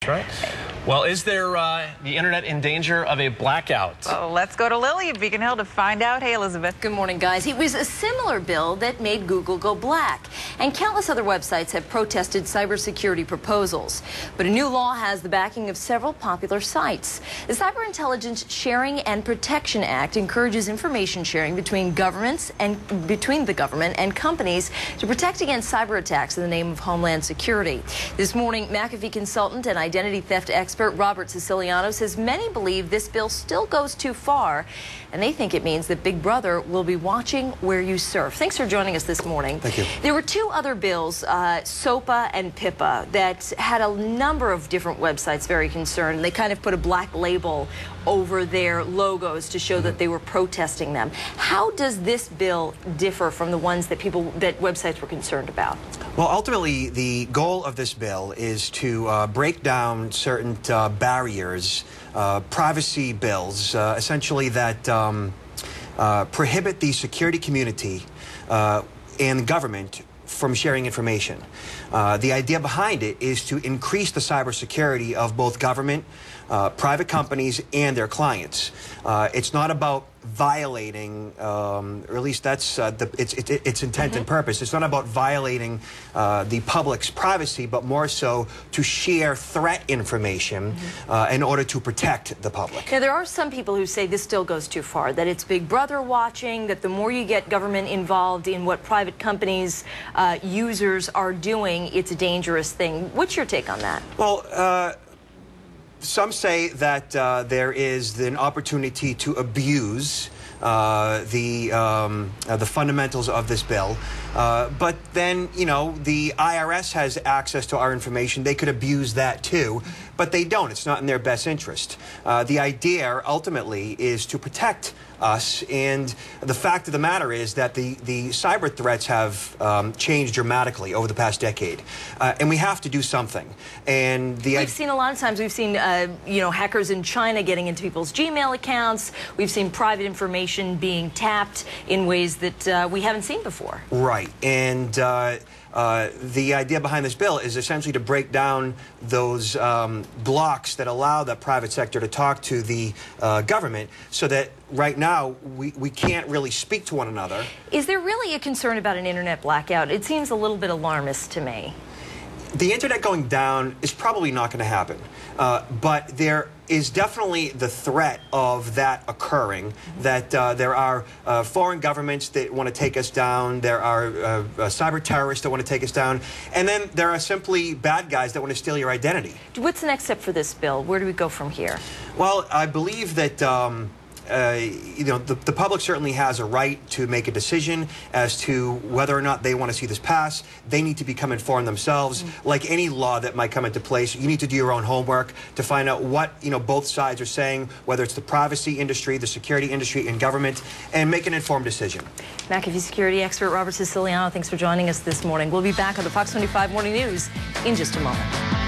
Right. Well, is there the internet in danger of a blackout? Oh, let's go to Lily in Beacon Hill to find out. Hey, Elizabeth. Good morning, guys. It was a similar bill that made Google go black, and countless other websites have protested cybersecurity proposals. But a new law has the backing of several popular sites. The Cyber Intelligence Sharing and Protection Act encourages information sharing between governments and between the government and companies to protect against cyber attacks in the name of Homeland Security. This morning, McAfee consultant and identity theft expert Robert Siciliano says many believe this bill still goes too far, and they think it means that Big Brother will be watching where you surf. Thanks for joining us this morning. Thank you. There were two other bills, SOPA and PIPA, that had a number of different websites very concerned. They kind of put a black label over their logos to show that they were protesting them. How does this bill differ from the ones that websites were concerned about? Well, ultimately, the goal of this bill is to break down certain barriers, privacy bills, essentially that prohibit the security community and government from sharing information. The idea behind it is to increase the cybersecurity of both government, private companies, and their clients. It's not about violating, or at least that's its intent and purpose. It's not about violating the public's privacy, but more so to share threat information in order to protect the public. Now, there are some people who say this still goes too far, that it's Big Brother watching, that the more you get government involved in what private companies' users are doing, it's a dangerous thing. What's your take on that? Well, some say that there is an opportunity to abuse the fundamentals of this bill, but then, you know, the IRS has access to our information. They could abuse that too, but they don't. It's not in their best interest. The idea ultimately is to protect us, and the fact of the matter is that the cyber threats have changed dramatically over the past decade, and we have to do something. And we've seen a lot of times, we've seen you know, hackers in China getting into people's Gmail accounts. We've seen private information being tapped in ways that we haven't seen before. Right, and the idea behind this bill is essentially to break down those blocks that allow the private sector to talk to the government, so that right now we can't really speak to one another. Is there really a concern about an internet blackout? It seems a little bit alarmist to me. The internet going down is probably not going to happen, but there is definitely the threat of that occurring, that there are foreign governments that want to take us down, there are cyber terrorists that want to take us down, and then there are simply bad guys that want to steal your identity. What's the next step for this bill? Where do we go from here? Well, I believe that you know, the public certainly has a right to make a decision as to whether or not they want to see this pass. They need to become informed themselves. Like any law that might come into place, you need to do your own homework to find out what, you know, both sides are saying, whether it's the privacy industry, the security industry, and government, and make an informed decision. McAfee security expert Robert Siciliano, thanks for joining us this morning. We'll be back on the Fox 25 Morning News in just a moment.